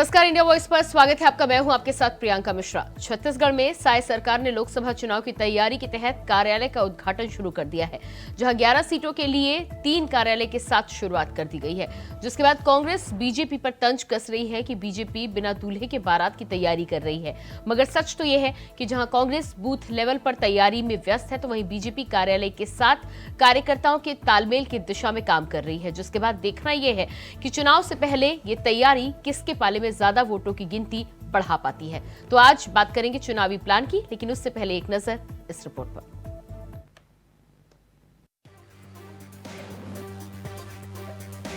नमस्कार, India voice पर स्वागत है आपका। मैं हूं आपके साथ प्रियंका मिश्रा। छत्तीसगढ़ में साय सरकार ने लोकसभा चुनाव की तैयारी के तहत कार्यालय का उद्घाटन शुरू कर दिया है, जहां 11 सीटों के लिए 3 कार्यालय के साथ शुरुआत कर दी गई है, जिसके बाद कांग्रेस बीजेपी पर तंज कस रही है कि बीजेपी बिना दूल्हे के बारात की तैयारी कर रही है। मगर सच तो यह है कि जहां कांग्रेस बूथ लेवल पर तैयारी में व्यस्त है, तो वहीं बीजेपी कार्यालय के साथ कार्यकर्ताओं के तालमेल की दिशा में काम कर रही है, जिसके बाद देखना यह है कि चुनाव से पहले ये तैयारी किसके पाले में ज्यादा वोटों की गिनती बढ़ा पाती है। तो आज बात करेंगे चुनावी प्लान की, लेकिन उससे पहले एक नजर इस रिपोर्ट पर।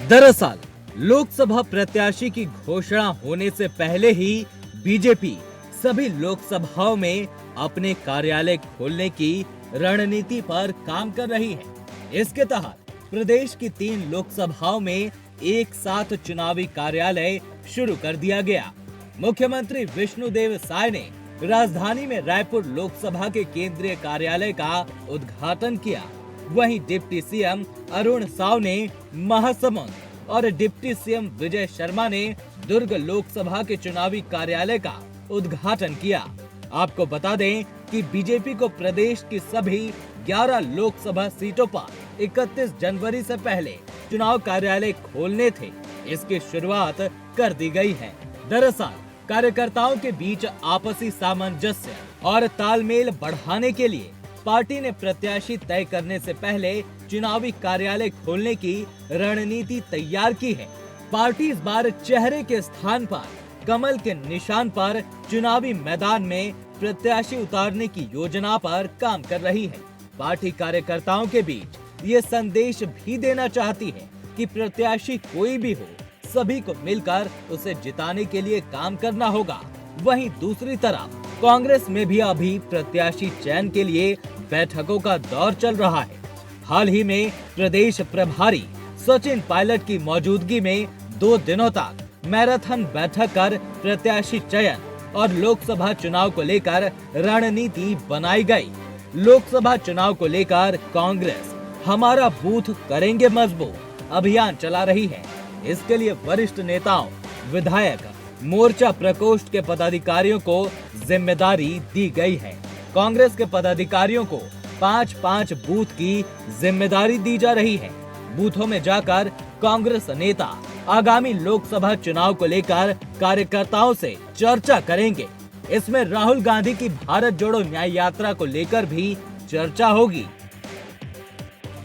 दरअसल लोकसभा प्रत्याशी की घोषणा होने से पहले ही बीजेपी सभी लोकसभाओं में अपने कार्यालय खोलने की रणनीति पर काम कर रही है। इसके तहत प्रदेश की 3 लोकसभाओं में एक साथ चुनावी कार्यालय शुरू कर दिया गया। मुख्यमंत्री विष्णुदेव साय ने राजधानी में रायपुर लोकसभा के केंद्रीय कार्यालय का उद्घाटन किया। वहीं डिप्टी सीएम अरुण साव ने महासमुंद और डिप्टी सीएम विजय शर्मा ने दुर्ग लोकसभा के चुनावी कार्यालय का उद्घाटन किया। आपको बता दें कि बीजेपी को प्रदेश की सभी 11 लोकसभा सीटों पर 31 जनवरी से पहले चुनाव कार्यालय खोलने थे। इसकी शुरुआत कर दी गई है। दरअसल कार्यकर्ताओं के बीच आपसी सामंजस्य और तालमेल बढ़ाने के लिए पार्टी ने प्रत्याशी तय करने से पहले चुनावी कार्यालय खोलने की रणनीति तैयार की है। पार्टी इस बार चेहरे के स्थान पर कमल के निशान पर चुनावी मैदान में प्रत्याशी उतारने की योजना पर काम कर रही है। पार्टी कार्यकर्ताओं के बीच ये संदेश भी देना चाहती है कि प्रत्याशी कोई भी हो, सभी को मिलकर उसे जिताने के लिए काम करना होगा। वहीं दूसरी तरफ कांग्रेस में भी अभी प्रत्याशी चयन के लिए बैठकों का दौर चल रहा है। हाल ही में प्रदेश प्रभारी सचिन पायलट की मौजूदगी में 2 दिनों तक मैराथन बैठक कर प्रत्याशी चयन और लोकसभा चुनाव को लेकर रणनीति बनाई गई। लोकसभा चुनाव को लेकर कांग्रेस हमारा बूथ करेंगे मजबूत अभियान चला रही है। इसके लिए वरिष्ठ नेताओं, विधायक, मोर्चा प्रकोष्ठ के पदाधिकारियों को जिम्मेदारी दी गई है। कांग्रेस के पदाधिकारियों को 5-5 बूथ की जिम्मेदारी दी जा रही है। बूथों में जाकर कांग्रेस नेता आगामी लोकसभा चुनाव को लेकर कार्यकर्ताओं से चर्चा करेंगे। इसमें राहुल गांधी की भारत जोड़ो न्याय यात्रा को लेकर भी चर्चा होगी।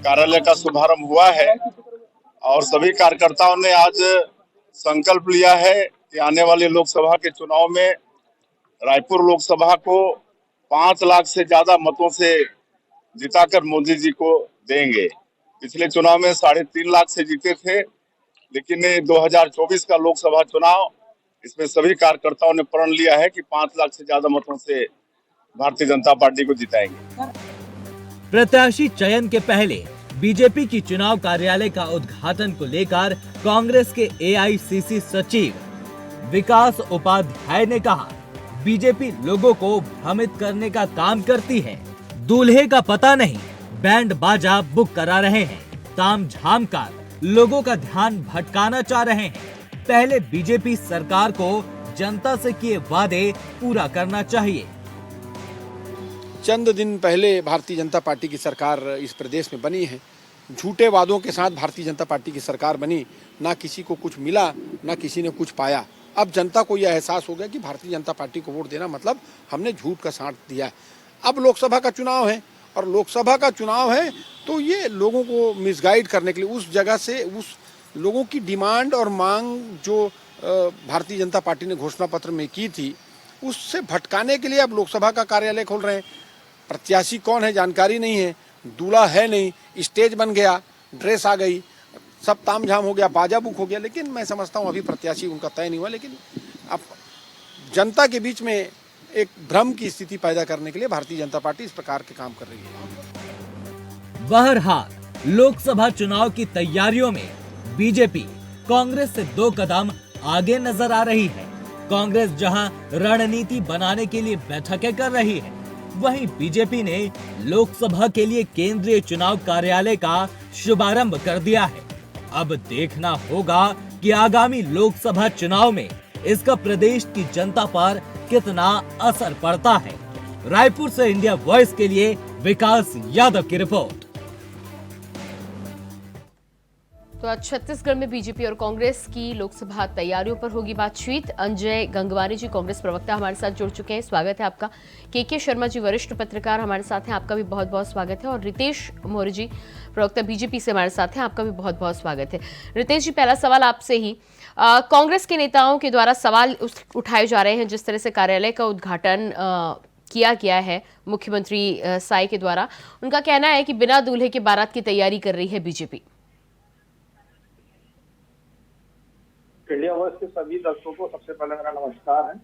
कार्यालय का शुभारंभ हुआ है और सभी कार्यकर्ताओं ने आज संकल्प लिया है कि आने वाले लोकसभा के चुनाव में रायपुर लोकसभा को 5 लाख से ज्यादा मतों से जिताकर मोदी जी को देंगे। पिछले चुनाव में 3.5 लाख से जीते थे, लेकिन 2024 का लोकसभा चुनाव, इसमें सभी कार्यकर्ताओं ने प्रण लिया है कि 5 लाख से ज्यादा मतों से भारतीय जनता पार्टी को जिताएंगे। प्रत्याशी चयन के पहले बीजेपी की चुनाव कार्यालय का उद्घाटन को लेकर कांग्रेस के एआईसीसी सचिव विकास उपाध्याय ने कहा, बीजेपी लोगों को भ्रमित करने का काम करती है। दूल्हे का पता नहीं, बैंड बाजा बुक करा रहे हैं, ताम झाम कर लोगों का ध्यान भटकाना चाह रहे हैं। पहले बीजेपी सरकार को जनता से किए वादे पूरा करना चाहिए। चंद दिन पहले भारतीय जनता पार्टी की सरकार इस प्रदेश में बनी है। झूठे वादों के साथ भारतीय जनता पार्टी की सरकार बनी, ना किसी को कुछ मिला, ना किसी ने कुछ पाया। अब जनता को यह एहसास हो गया कि भारतीय जनता पार्टी को वोट देना मतलब हमने झूठ का साथ दिया। अब लोकसभा का चुनाव है और लोकसभा का चुनाव है तो ये लोगों को मिसगाइड करने के लिए उस जगह से उस लोगों की डिमांड और मांग जो भारतीय जनता पार्टी ने घोषणा पत्र में की थी, उससे भटकाने के लिए अब लोकसभा का कार्यालय खोल रहे हैं। प्रत्याशी कौन है जानकारी नहीं है, दूल्हा है नहीं, स्टेज बन गया, ड्रेस आ गई, सब तामझाम हो गया, बाजा बुक हो गया, लेकिन मैं समझता हूँ अभी प्रत्याशी उनका तय नहीं हुआ। लेकिन अब जनता के बीच में एक भ्रम की स्थिति पैदा करने के लिए भारतीय जनता पार्टी इस प्रकार के काम कर रही है। बहरहाल लोकसभा चुनाव की तैयारियों में बीजेपी कांग्रेस से 2 कदम आगे नजर आ रही है। कांग्रेस जहां रणनीति बनाने के लिए बैठकें कर रही है, वहीं बीजेपी ने लोकसभा के लिए केंद्रीय चुनाव कार्यालय का शुभारंभ कर दिया है। अब देखना होगा कि आगामी लोकसभा चुनाव में इसका प्रदेश की जनता पर कितना असर पड़ता है। रायपुर से इंडिया वॉइस के लिए विकास यादव की रिपोर्ट। तो आज छत्तीसगढ़ में बीजेपी और कांग्रेस की लोकसभा तैयारियों पर होगी बातचीत। अंजय गंगवानी जी, कांग्रेस प्रवक्ता, हमारे साथ जुड़ चुके हैं। स्वागत है आपका। के शर्मा जी, वरिष्ठ पत्रकार, हमारे साथ हैं। आपका भी बहुत बहुत स्वागत है। और रितेश मौर्य जी, प्रवक्ता बीजेपी से, हमारे साथ हैं। आपका भी बहुत बहुत स्वागत है। रितेश जी, पहला सवाल आपसे ही। कांग्रेस के नेताओं के द्वारा सवाल उठाए जा रहे हैं, जिस तरह से कार्यालय का उद्घाटन किया गया है मुख्यमंत्री साय के द्वारा। उनका कहना है कि बिना दूल्हे के बारात की तैयारी कर रही है बीजेपी। इंडिया वॉइस के सभी दर्शकों को सबसे पहले मेरा नमस्कार है।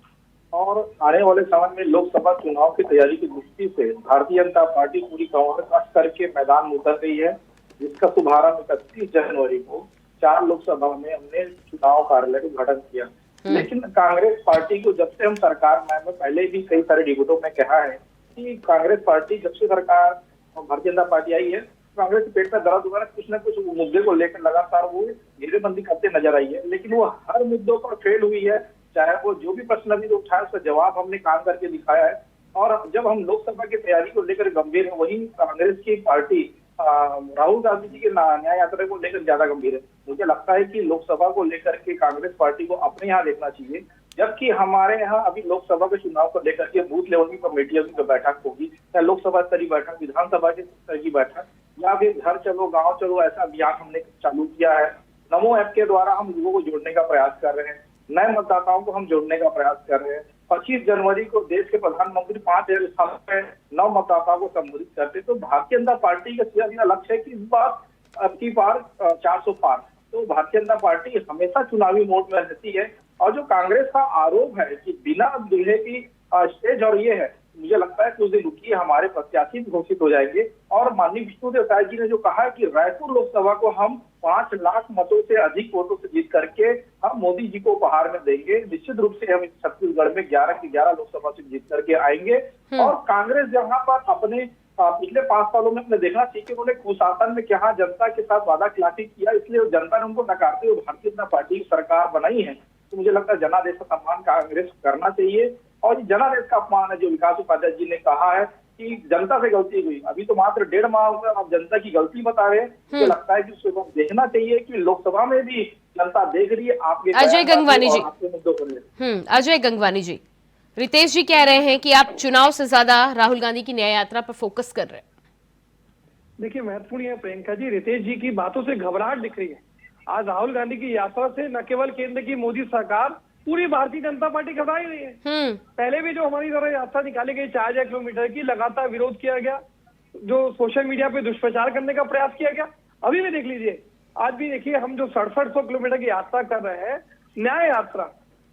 और आने वाले समय में लोकसभा चुनाव की तैयारी की दृष्टि से भारतीय जनता पार्टी पूरी कमर कस करके मैदान में उतर गई है, जिसका शुभारंभ 31 जनवरी को 4 लोकसभा में हमने चुनाव कार्यालय का उद्घाटन किया। लेकिन कांग्रेस पार्टी को जब से हम सरकार में पहले भी कई सारे डिबेटों में कहा है कि कांग्रेस पार्टी जब से सरकार भारतीय जनता पार्टी आई है, कांग्रेस के पेट में दर्द हुआ, कुछ न कुछ मुद्दे को लेकर लगातार वो घेरेबंदी करते नजर आई है, लेकिन वो हर मुद्दों पर फेल हुई है। चाहे वो जो भी प्रश्न अभी तो उठाया उसका जवाब हमने काम करके दिखाया है। और जब हम लोकसभा की तैयारी को लेकर गंभीर है, वही कांग्रेस की पार्टी राहुल गांधी जी के न्याय यात्रा को लेकर ज्यादा गंभीर है। मुझे लगता है कि लोकसभा को लेकर के कांग्रेस पार्टी को अपने यहाँ देखना चाहिए, जबकि हमारे यहाँ अभी लोकसभा के चुनाव को लेकर के बूथ लेवल की कमेटियों की बैठक होगी, या लोकसभा स्तरीय बैठक, विधानसभा के स्तर की बैठक, या फिर घर चलो गांव चलो ऐसा अभियान हमने चालू किया है। नमो ऐप के द्वारा हम लोगों को जोड़ने का प्रयास कर रहे हैं, नए मतदाताओं को हम जोड़ने का प्रयास कर रहे हैं। 25 जनवरी को देश के प्रधानमंत्री 5000 स्थानों पर 9 मतदाताओं को संबोधित करते। तो भारतीय जनता पार्टी का सीधा लक्ष्य है कि इस बार अब की बार 400 पार। तो भारतीय जनता पार्टी हमेशा चुनावी मोड में रहती है। और जो कांग्रेस का आरोप है कि बिना दूल्हे की स्टेज, और ये है, मुझे लगता है कुछ दिन रुकिए, हमारे प्रत्याशी घोषित हो जाएंगे। और माननीय विष्णुदेव साय जी ने जो कहा है कि रायपुर लोकसभा को हम 5 लाख मतों से अधिक वोटों से जीत करके हम मोदी जी को उपहार में देंगे। निश्चित रूप से हम छत्तीसगढ़ में 11 की 11 लोकसभा से जीत करके आएंगे। और कांग्रेस जहां पर अपने पिछले 5 सालों में हमने देखना चाहिए कि उन्होंने कुशासन में क्या जनता के साथ वादा खिलाफी किया, इसलिए जनता ने उनको नकारते हुए भारतीय जनता पार्टी की सरकार बनाई है। तो मुझे लगता है जनादेश का सम्मान कांग्रेस करना चाहिए। और जनादेश का अपमान है जो विकास उपाध्याय जी ने कहा है कि जनता से गलती हुई। अभी तो मात्र 1.5 माह हुआ, आप जनता की गलती बता रहे हैं। मुझे लगता है कि उसको देखना चाहिए कि लोकसभा में भी जनता देख रही है आपके अजय गंगवानी जी, आपके मुद्दों पर। अजय गंगवानी जी, रितेश जी कह रहे हैं कि आप चुनाव से ज्यादा राहुल गांधी की न्याय यात्रा पर फोकस कर रहे हैं। देखिए, महत्वपूर्ण है प्रियंका जी, रितेश जी की बातों से घबराहट दिख रही है। आज राहुल गांधी की यात्रा से न केवल केंद्र की मोदी सरकार, पूरी भारतीय जनता पार्टी घबराई हुई है। पहले भी जो हमारी तरह यात्रा निकाली गई 4000 किलोमीटर की, लगातार विरोध किया गया, जो सोशल मीडिया पे दुष्प्रचार करने का प्रयास किया गया। अभी भी देख लीजिए, आज भी देखिए, हम जो 6700 किलोमीटर की यात्रा कर रहे हैं, न्याय यात्रा,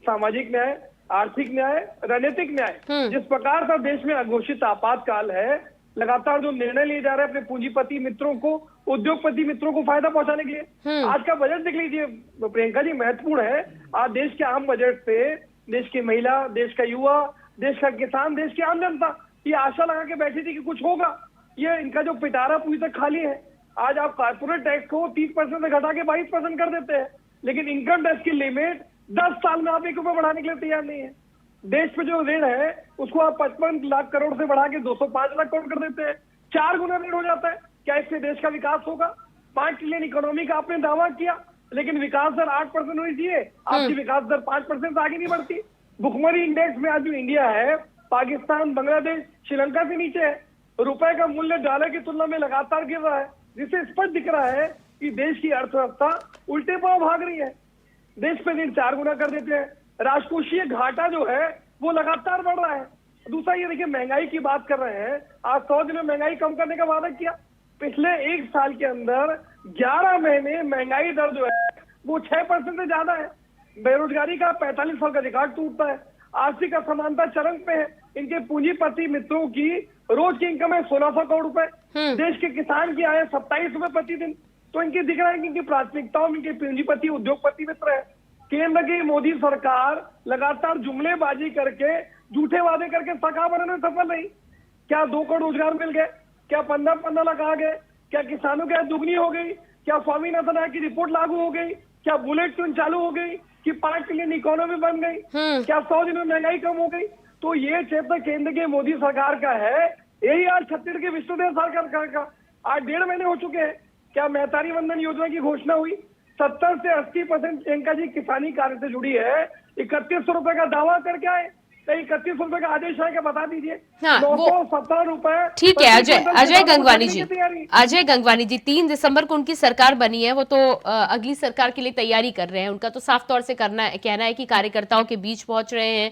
सामाजिक न्याय, आर्थिक न्याय, राजनीतिक न्याय, जिस प्रकार का देश में अघोषित आपातकाल है, लगातार जो निर्णय लिए जा रहे हैं अपने पूंजीपति मित्रों को, उद्योगपति मित्रों को फायदा पहुंचाने के लिए। आज का बजट देख लीजिए प्रियंका जी, महत्वपूर्ण है। आज देश के आम बजट से देश की महिला, देश का युवा, देश का किसान, देश की आम जनता ये आशा लगा के बैठी थी कि कुछ होगा। ये इनका जो पिटारा पूरी तक खाली है। आज आप कॉर्पोरेट टैक्स को 30% से घटा के 22% कर देते हैं, लेकिन इनकम टैक्स की लिमिट 10 साल में आप 1 रुपये बढ़ाने के लिए तैयार नहीं है। देश पे जो ऋण है उसको आप 55 लाख करोड़ से बढ़ा के 205 लाख करोड़ कर देते हैं, 4 गुना ऋण हो जाता है। क्या इससे देश का विकास होगा? 5 ट्रिलियन इकोनॉमी का आपने दावा किया, लेकिन विकास दर 8% होनी चाहिए, आपकी विकास दर 5% से आगे नहीं बढ़ती। भुखमरी इंडेक्स में आज जो इंडिया है, पाकिस्तान, बांग्लादेश, श्रीलंका से नीचे है। रुपए का मूल्य डॉलर की तुलना में लगातार गिर रहा है, जिससे स्पष्ट दिख रहा है कि देश की अर्थव्यवस्था उल्टे पांव भाग रही है। देश पे ऋण 4 गुना कर देते हैं, राजकोषीय घाटा जो है वो लगातार बढ़ रहा है। दूसरा ये देखिए, महंगाई की बात कर रहे हैं, आज 100 दिन में महंगाई कम करने का वादा किया। पिछले 1 साल के अंदर 11 महीने महंगाई दर जो है वो 6% से ज्यादा है। बेरोजगारी का 45 साल का रिकॉर्ड टूटता है। आर्थिक असमानता चरम पे है। इनके पूंजीपति मित्रों की रोज की इनकम है 1600 करोड़ रुपए। देश के किसान की आय 27 रुपए प्रतिदिन। तो इनके दिख रहा है कि इनकी प्राथमिकताओं में इनके पूंजीपति उद्योगपति मित्र है। केंद्र की मोदी सरकार लगातार जुमलेबाजी करके, झूठे वादे करके सरकार बनाने में सफल रही। क्या 2 करोड़ रोजगार मिल गए? क्या 15 लाख आ गए? क्या किसानों की आय दुगनी हो गई? क्या स्वामीनाथन आयोग की रिपोर्ट लागू हो गई? क्या बुलेट ट्रेन चालू हो गई? कि 5 ट्रिलियन इकोनॉमी बन गई, क्या 100 दिनों में महंगाई कम हो गई? तो ये क्षेत्र केंद्र के मोदी सरकार का है, यही आज छत्तीसगढ़ के विष्णुदेव सरकार का। आज 1.5 महीने हो चुके हैं, क्या मेहतारी वंदन योजना की घोषणा हुई? 70 से 80% प्रियंका जी किसानी कार्य से जुड़ी है। 3100 रुपए का दावा करके आए, 3100 रुपए का आदेश आएगा, बता दीजिए। हाँ, 917 रुपए। ठीक है अजय गंगवानी जी, अजय गंगवानी जी 3 दिसंबर को उनकी सरकार बनी है, वो तो अगली सरकार के लिए तैयारी कर रहे हैं। उनका तो साफ तौर से कहना है कि कार्यकर्ताओं के बीच पहुंच रहे हैं,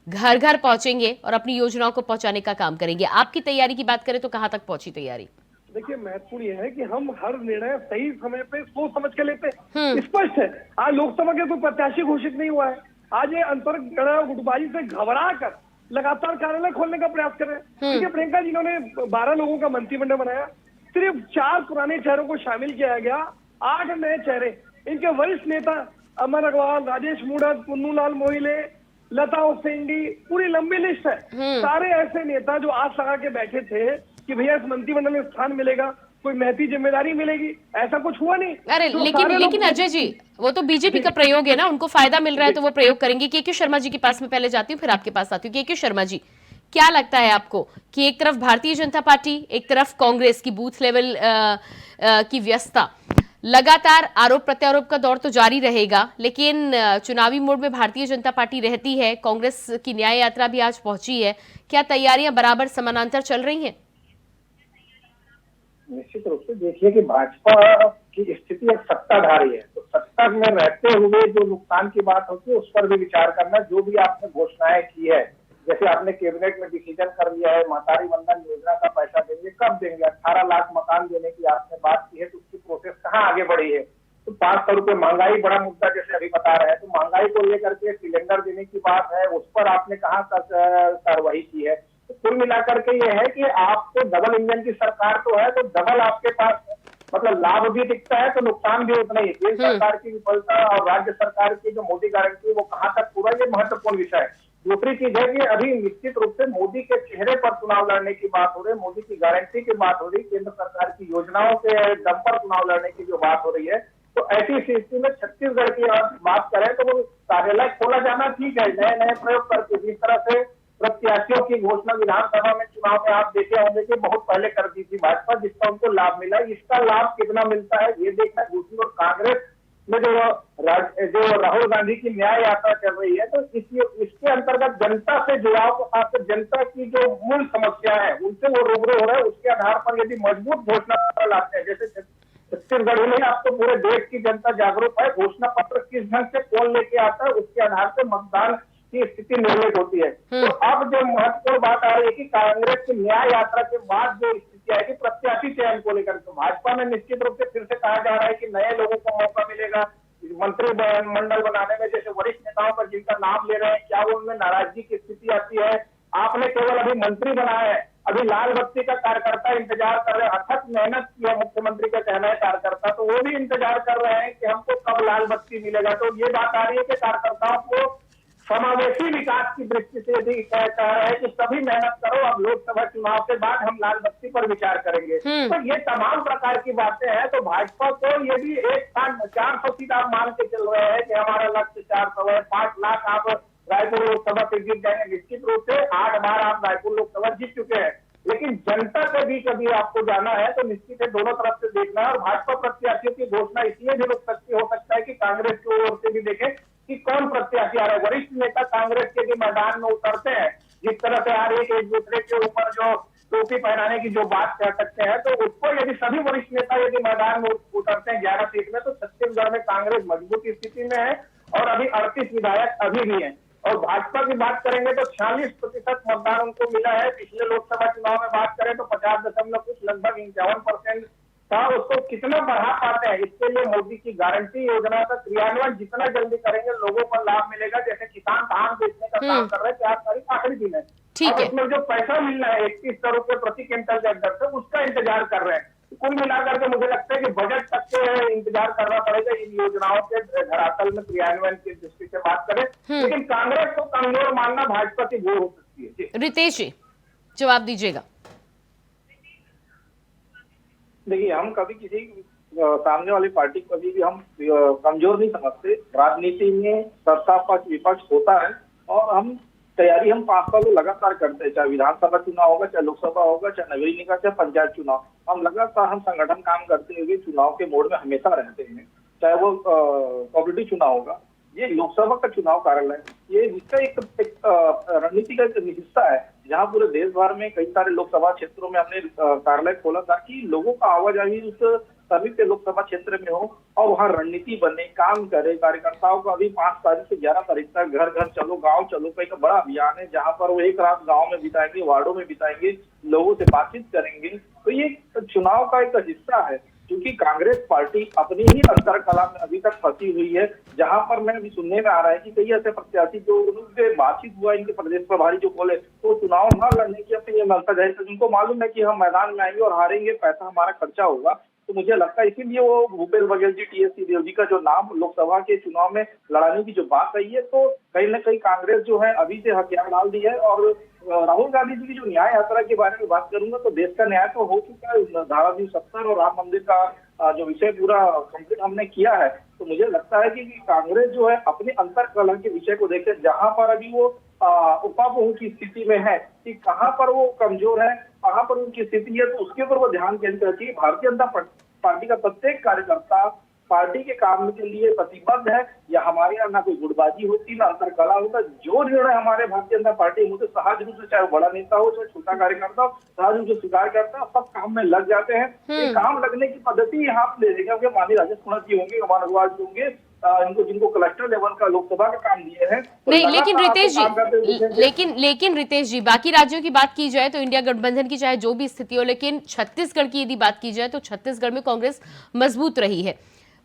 घर घर पहुंचेंगे और अपनी योजनाओं को पहुंचाने का काम करेंगे। आपकी तैयारी की बात करें तो कहां तक पहुंची तैयारी? देखिए, महत्वपूर्ण यह है कि हम हर निर्णय सही समय पे सोच समझ के लेते हैं। स्पष्ट है, आज लोकसभा के कोई प्रत्याशी घोषित नहीं हुआ है। आज ये अंतर गुटबाजी से घबरा कर लगातार कार्यालय खोलने का प्रयास कर रहे हैं। देखिए प्रियंका जी, इन्होंने 12 लोगों का मंत्रिमंडल बनाया, सिर्फ 4 पुराने चेहरों को शामिल किया गया, 8 नए चेहरे। इनके वरिष्ठ नेता अमर अग्रवाल, राजेश मूणत, पुन्नूलाल मोहिले, लता उसेंडी, पूरी लंबी लिस्ट है। सारे ऐसे नेता जो आस लगा के बैठे थे कि भैया इस मंत्रिमंडल में स्थान मिलेगा, कोई महती जिम्मेदारी मिलेगी, ऐसा कुछ हुआ नहीं। अरे लेकिन अजय जी, वो तो बीजेपी का प्रयोग है ना, उनको फायदा मिल रहा है तो वो प्रयोग करेंगे। के शर्मा जी के पास में पहले जाती हूँ, फिर आपके पास आती हूँ। के शर्मा जी, क्या लगता है आपको कि एक तरफ भारतीय जनता पार्टी, एक तरफ कांग्रेस की बूथ लेवल की व्यस्तता, लगातार आरोप प्रत्यारोप का दौर तो जारी रहेगा, लेकिन चुनावी मोड में भारतीय जनता पार्टी रहती है, कांग्रेस की न्याय यात्रा भी आज पहुंची है, क्या तैयारियां बराबर समानांतर चल रही हैं? निश्चित रूप से देखिए कि भाजपा की स्थिति एक सत्ताधारी है, तो सत्ता में रहते हुए जो नुकसान की बात होती है उस पर भी विचार करना। जो भी आपने घोषणाएं की है, जैसे आपने कैबिनेट में डिसीजन कर लिया है, महतारी वंदन योजना का पैसा देंगे, कब देंगे? 18 लाख मकान देने की आपने बात की है, तो उसकी प्रोसेस कहाँ आगे बढ़ी है? तो 500 रुपए महंगाई बड़ा मुद्दा जैसे अभी बता रहे हैं, तो महंगाई को लेकर के सिलेंडर देने की बात है, उस पर आपने कहाँ तक कार्रवाई की है? तो कुल मिलाकर के ये है कि आपको डबल इंजन की सरकार तो है, तो डबल आपके पास मतलब लाभ भी दिखता है तो नुकसान भी उतना ही। केंद्र सरकार की विफलता और राज्य सरकार की जो मोदी गारंटी वो कहाँ तक पूरा, ये महत्वपूर्ण विषय है। दूसरी चीज है कि अभी निश्चित रूप से मोदी के चेहरे पर चुनाव लड़ने की बात हो रही है, मोदी की गारंटी की बात हो रही है, केंद्र सरकार की योजनाओं के दम पर चुनाव लड़ने की जो बात हो रही है, तो ऐसी स्थिति में छत्तीसगढ़ की बात करें तो वो कार्यालय खोला जाना ठीक है, नए नए प्रयोग करके। जिस तरह से प्रत्याशियों की घोषणा विधानसभा में चुनाव में आप देखे होंगे कि बहुत पहले कर दी थी भाजपा, जिसका उनको लाभ मिला, इसका लाभ कितना मिलता है ये देखना। दूसरी ओर कांग्रेस में जो राहुल गांधी की न्याय यात्रा चल रही है, तो इसके अंतर्गत जनता से जुड़ाव के साथ जनता की जो मूल समस्या है उनसे वो रूबरू हो रहा है। उसके आधार पर यदि मजबूत घोषणा पत्र लाते हैं, जैसे छत्तीसगढ़ में अब तो पूरे देश की जनता जागरूक है, घोषणा पत्र किस ढंग से कौन लेके आता है उसके आधार पर मतदान की स्थिति निर्मित होती है। तो अब जो महत्वपूर्ण बात आ रही है कि कांग्रेस की न्याय यात्रा के बाद जो स्थिति आएगी प्रत्याशी चयन को लेकर, तो भाजपा में निश्चित रूप से फिर से कहा जा रहा है कि नए लोगों को मौका मिलेगा मंत्रिमंडल बनाने में। जैसे वरिष्ठ नेताओं पर जिनका नाम ले रहे हैं, क्या वो उनमें नाराजगी की स्थिति आती है? आपने केवल अभी मंत्री बनाया है, अभी लाल बत्ती का कार्यकर्ता इंतजार कर रहे हैं, अथक मेहनत किया मुख्यमंत्री का कहना है कार्यकर्ता, तो वो भी इंतजार कर रहे हैं कि हमको कब लाल बत्ती मिलेगा। तो ये बात आ रही है कि कार्यकर्ताओं को समावेशी विकास की दृष्टि से यदि कह रहा है कि सभी मेहनत करो, अब लोकसभा चुनाव के बाद हम लाल बत्ती पर विचार करेंगे। तो ये तमाम प्रकार की बातें हैं। तो भाजपा को यदि 400 सीट आप मान के चल रहे हैं कि हमारा लक्ष्य 400 है, 5 लाख आप रायपुर लोकसभा से जीत जाएंगे, निश्चित रूप से 8 बार आप रायपुर लोकसभा जीत चुके हैं, लेकिन जनता से भी कभी आपको जाना है तो निश्चित है दोनों तरफ से देखना है। और भाजपा प्रत्याशियों की घोषणा इसलिए भी रुक सकती हो सकता है कि कांग्रेस की ओर से भी देखें कि कौन प्रत्याशी आ रहा है। वरिष्ठ नेता कांग्रेस के भी मैदान में उतरते हैं, जिस तरह से आ रही है कि एक दूसरे के ऊपर जो टोपी पहनाने की जो बात कर सकते हैं, तो उसको यदि सभी वरिष्ठ नेता यदि मैदान में उतरते हैं 11 सीट में, तो छत्तीसगढ़ में कांग्रेस मजबूत स्थिति में है और अभी 38 विधायक अभी भी है। और भाजपा की बात करेंगे तो 46% मतदान उनको मिला है। पिछले लोकसभा चुनाव में बात करें तो 50 कुछ लगभग 51% था। उसको कितना बढ़ा पाते हैं, इसके लिए मोदी की गारंटी योजना का क्रियान्वयन जितना जल्दी करेंगे लोगों को लाभ मिलेगा। जैसे किसान धान बेचने का काम कर रहे हैं, 4 तारीख आखिरी दिन है, अब उसमें जो पैसा मिलना है 3100 रुपए प्रति क्विंटल के दर से, उसका इंतजार कर रहे हैं। कुल मिलाकर के मुझे लगता है कि बजट तक के इंतजार करना पड़ेगा इन योजनाओं के धरातल में क्रियान्वयन की दृष्टि से बात करें। लेकिन कांग्रेस को कमजोर मानना भाजपा की भूल हो सकती है। रितेश जी जवाब दीजिएगा। देखिए, हम कभी किसी सामने वाली पार्टी को कभी भी हम कमजोर नहीं समझते। राजनीति में सत्ता पक्ष विपक्ष होता है और हम तैयारी हम 5 सालों लगातार करते हैं, चाहे विधानसभा चुनाव होगा, चाहे लोकसभा होगा, चाहे नगरीय निकाय, चाहे पंचायत चुनाव। हम लगातार हम संगठन काम करते हुए चुनाव के मोड में हमेशा रहते हैं, चाहे वो कॉपरेटिव चुनाव होगा, ये लोकसभा का चुनाव कार्यालय, ये इसका एक रणनीति का एक हिस्सा है, जहां पूरे देश भर में कई सारे लोकसभा क्षेत्रों में हमने कार्यालय खोला ताकि लोगों का आवाजाही उस सभी के लोकसभा क्षेत्र में हो और वहाँ रणनीति बने, काम करे। कार्यकर्ताओं का अभी 5 तारीख से 11 तारीख तक घर घर चलो, गांव चलो का एक बड़ा अभियान है, जहां पर वो एक रात गांव में बिताएंगे, वार्डों में बिताएंगे, लोगों से बातचीत करेंगे। तो ये चुनाव का एक हिस्सा है, क्योंकि कांग्रेस पार्टी अपनी ही अंतर कला में अभी तक फंसी हुई है, जहां पर मैं अभी सुनने में आ रहा है कि कई ऐसे प्रत्याशी जो उनसे बातचीत हुआ, इनके प्रदेश प्रभारी जो बोले तो चुनाव न लड़ने की अपनी मंशा जाहिर कर, उनको मालूम है कि हम मैदान में आएंगे और हारेंगे, पैसा हमारा खर्चा होगा। तो मुझे लगता है इसीलिए वो भूपेश बघेल जी, टीएस सिंहदेव जी का जो नाम लोकसभा के चुनाव में लड़ाने की जो बात आई है, तो कहीं ना कहीं कांग्रेस जो है अभी से हथियार डाल दी है। और राहुल गांधी जी की जो न्याय यात्रा के बारे में बात करूंगा तो देश का न्याय तो हो चुका है, धारा 270 और राम मंदिर का जो विषय पूरा कंप्लीट हमने किया है। तो मुझे लगता है कि कांग्रेस जो है अपने अंतर कलह के विषय को देखे, जहां पर अभी वो उपाबहु की स्थिति में है कि कहां पर वो कमजोर है, कहां पर उनकी स्थिति है, तो उसके ऊपर वो ध्यान केंद्रित करती। भारतीय जनता पार्टी का प्रत्येक कार्यकर्ता पार्टी के काम के लिए प्रतिबद्ध है। या हमारे यहाँ ना कोई गुटबाजी होती, ना अंतर कला होता। जो निर्णय हमारे भारतीय जनता पार्टी में होते सहज रूप से, चाहे बड़ा नेता हो चाहे छोटा कार्यकर्ता हो, सहज रूप से स्वीकार करता है, सब काम में लग जाते हैं। ये काम लगने की पद्धति यहाँ पे ले देंगे, माननीय राजेश कुमार जी होंगे, अमन अग्रवाल जी होंगे, इनको जिनको क्लस्टर लेवल का लोकसभा का काम दिए हैं। तो नहीं, लेकिन रितेश जी बाकी राज्यों की बात की जाए तो इंडिया गठबंधन की चाहे जो भी स्थिति हो, लेकिन छत्तीसगढ़ की यदि बात की जाए तो छत्तीसगढ़ में कांग्रेस मजबूत रही है।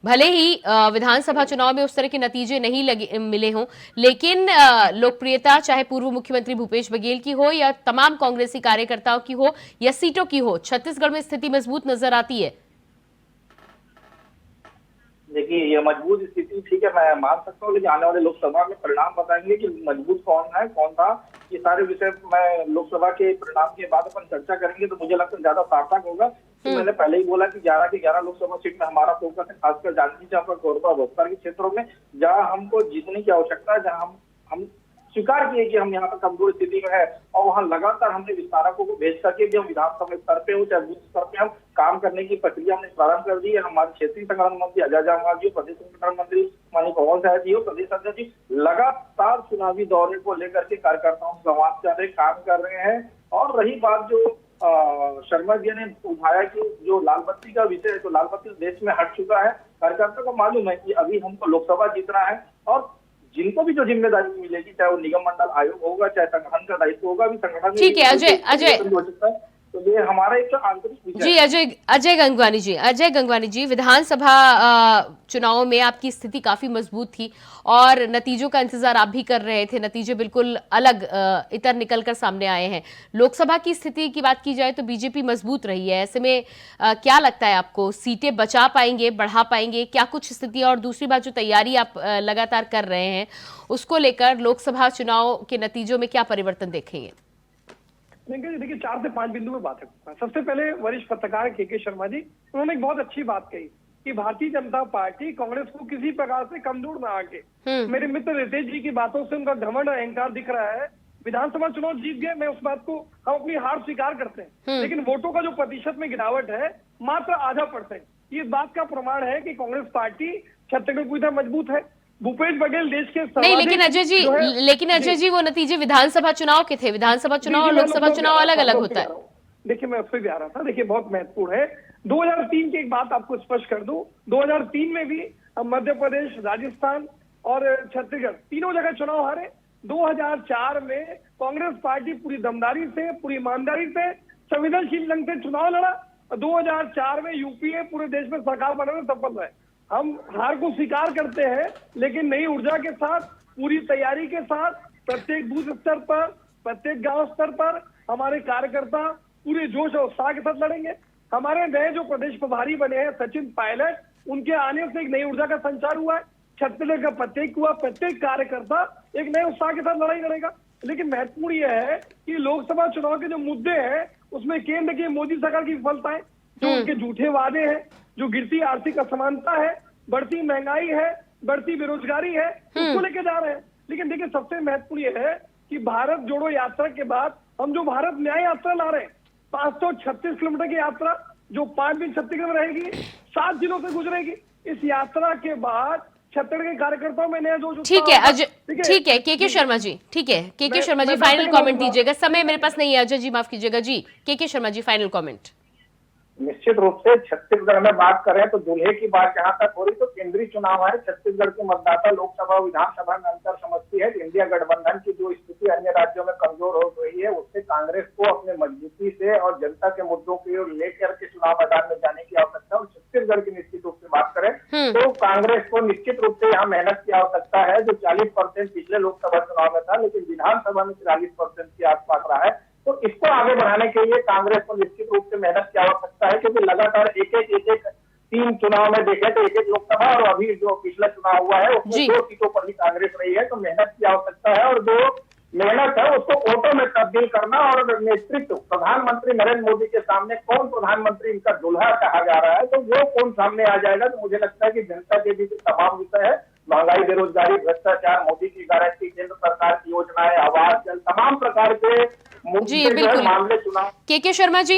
भले ही विधानसभा चुनाव में उस तरह के नतीजे नहीं मिले हों, लेकिन लोकप्रियता चाहे पूर्व मुख्यमंत्री भूपेश बघेल की हो या तमाम कांग्रेसी कार्यकर्ताओं की हो या सीटों की हो, छत्तीसगढ़ में स्थिति मजबूत नजर आती है। देखिए, ये मजबूत स्थिति ठीक है, मैं मान सकता हूँ, लेकिन आने वाले लोकसभा में परिणाम बताएंगे कि मजबूत कौन है कौन था। ये सारे विषय मैं लोकसभा के परिणाम के बाद अपन चर्चा करेंगे तो मुझे लगता है ज्यादा सार्थक होगा। तो मैंने पहले ही बोला कि 11 के 11 लोकसभा सीट में हमारा फोकस है, खासकर जांजगीर चांपा, कोरबा, बस्तर के क्षेत्रों में, जहाँ हमको जीतने की आवश्यकता है, जहाँ हम स्वीकार किए कि हम यहाँ पर कमजोर स्थिति में है और वहाँ लगातार हमने विस्तारकों को भेज करके भी हम विधानसभा स्तर पे हो चाहे बूथ स्तर पे हम काम करने की प्रक्रिया हमने प्रारंभ कर दी है। हमारे क्षेत्रीय संगठन मंत्री अजय जयमाल जी, प्रदेश संगठन मंत्री माननीय पवन साय जी हो, प्रदेश अध्यक्ष जी लगातार चुनावी दौरे को लेकर के कार्यकर्ताओं से संवाद कर रहे, काम कर रहे हैं। और रही बात जो शर्मा जी ने उठाया कि जो लाल बत्ती का विषय है, तो लाल बत्ती देश में हट चुका है। कार्यकर्ता को मालूम है कि अभी हमको लोकसभा जीतना है और जिनको भी जो जिम्मेदारी मिलेगी, चाहे वो निगम मंडल आयोग होगा, चाहे संगठन का दायित्व होगा, भी संगठन ठीक है। अजय हो सकता है, तो ये हमारा एक आंतरिक विषय जी। अजय गंगवानी जी, विधानसभा चुनावों में आपकी स्थिति काफी मजबूत थी और नतीजों का इंतजार आप भी कर रहे थे। नतीजे बिल्कुल अलग इतर निकलकर सामने आए हैं। लोकसभा की स्थिति की बात की जाए तो बीजेपी मजबूत रही है। ऐसे में क्या लगता है आपको, सीटें बचा पाएंगे, बढ़ा पाएंगे, क्या कुछ स्थिति? और दूसरी बात, जो तैयारी आप लगातार कर रहे हैं उसको लेकर लोकसभा चुनाव के नतीजों में क्या परिवर्तन देखेंगे? देखिए, 4 से 5 बिंदु में बात है। सबसे पहले वरिष्ठ पत्रकार के शर्मा जी, उन्होंने एक बहुत अच्छी बात कही कि भारतीय जनता पार्टी कांग्रेस को किसी प्रकार से कमजोर ना आके। मेरे मित्र रितेश जी की बातों से उनका घमंड अहंकार दिख रहा है। विधानसभा चुनाव जीत गए, मैं उस बात को, हम अपनी हार स्वीकार करते हैं, लेकिन वोटों का जो प्रतिशत में गिरावट है मात्र 0.5%, ये इस बात का प्रमाण है कि कांग्रेस पार्टी छत्तीसगढ़ पूरी तरह मजबूत है। भूपेश बघेल देश के नहीं, लेकिन अजय जी वो नतीजे विधानसभा चुनाव के थे। विधानसभा चुनाव और लोकसभा चुनाव अलग अलग होता है। देखिए, मैं उस पर भी आ रहा था। देखिए, बहुत महत्वपूर्ण है। 2003 की एक बात आपको स्पष्ट कर दूं, 2003 में भी मध्य प्रदेश, राजस्थान और छत्तीसगढ़ तीनों जगह चुनाव हारे। 2004 में कांग्रेस पार्टी पूरी दमदारी से, पूरी ईमानदारी से, संवेदनशील ढंग से चुनाव लड़ा। 2004 में यूपीए पूरे देश में सरकार बनाने में सफल रहे। हम हार को स्वीकार करते हैं, लेकिन नई ऊर्जा के साथ, पूरी तैयारी के साथ, प्रत्येक बूथ स्तर पर, प्रत्येक गांव स्तर पर हमारे कार्यकर्ता पूरे जोश और उत्साह के साथ लड़ेंगे। हमारे नए जो प्रदेश प्रभारी बने हैं सचिन पायलट, उनके आने से एक नई ऊर्जा का संचार हुआ है। छत्तीसगढ़ का प्रत्येक कार्यकर्ता एक नए उत्साह के साथ लड़ाई लड़ेगा। लेकिन महत्वपूर्ण यह है कि लोकसभा चुनाव के जो मुद्दे हैं उसमें केंद्र की मोदी सरकार की विफलताएं, जो उनके झूठे वादे हैं, जो गिरती आर्थिक असमानता है, बढ़ती महंगाई है, बढ़ती बेरोजगारी है, उसको लेके जा रहे हैं। लेकिन देखिए सबसे महत्वपूर्ण ये है कि भारत जोड़ो यात्रा के बाद हम जो भारत न्याय यात्रा ला रहे हैं, 536 किलोमीटर की यात्रा जो 5 दिन छत्तीसगढ़ में रहेगी, 7 जिलों से गुजरेगी। इस यात्रा के बाद छत्तीसगढ़ के कार्यकर्ताओं में नया जोश। ठीक है अजय, ठीक है के शर्मा जी, ठीक है के शर्मा जी फाइनल कमेंट दीजिएगा। समय मेरे पास नहीं है अजय जी, माफ कीजिएगा जी। के शर्मा जी फाइनल कमेंट। निश्चित रूप से छत्तीसगढ़ में बात करें तो दूल्हे की बात जहां तक हो रही तो केंद्रीय चुनाव है। छत्तीसगढ़ के मतदाता लोकसभा विधानसभा में अंतर समझती है। इंडिया गठबंधन की जो स्थिति अन्य राज्यों में कमजोर हो रही है, उससे कांग्रेस को अपने मजबूती से और जनता के मुद्दों को लेकर के चुनाव मैदान में जाने की आवश्यकता है। और छत्तीसगढ़ की निश्चित रूप से बात करें तो कांग्रेस को निश्चित रूप से यहाँ मेहनत की आवश्यकता है। जो 40% पिछले लोकसभा चुनाव में था, लेकिन विधानसभा में 43% के आसपास रहा है। तो इसको आगे बढ़ाने के लिए कांग्रेस को निश्चित रूप से मेहनत की आवश्यकता है, क्योंकि लगातार एक 3 चुनाव में देखें तो एक लोकसभा और अभी जो पिछला चुनाव हुआ है उसमें 2 सीटों पर ही कांग्रेस रही है। तो मेहनत की आवश्यकता है और जो मेहनत है उसको वोटों में तब्दील करना। और नेतृत्व प्रधानमंत्री नरेंद्र मोदी के सामने कौन प्रधानमंत्री इनका दुल्हा कहा जा रहा है, तो वो कौन सामने आ जाएगा। तो मुझे लगता है कि जनता के बीच तमाम विषय है, महंगाई, बेरोजगारी, भ्रष्टाचार, मोदी की गारंटी, केंद्र सरकार की योजनाएं, आवास, जल, तमाम प्रकार के जी बिल्कुल मामले चुनाव। के शर्मा जी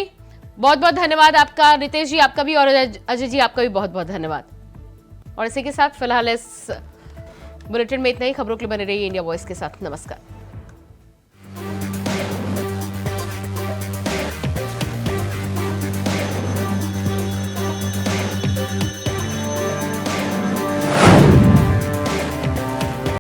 बहुत बहुत धन्यवाद आपका, रितेश जी आपका भी और अजय जी आपका भी बहुत बहुत धन्यवाद। और इसी के साथ फिलहाल इस बुलेटिन में इतना ही। खबरों के लिए बने रहिए इंडिया वॉइस के साथ। नमस्कार।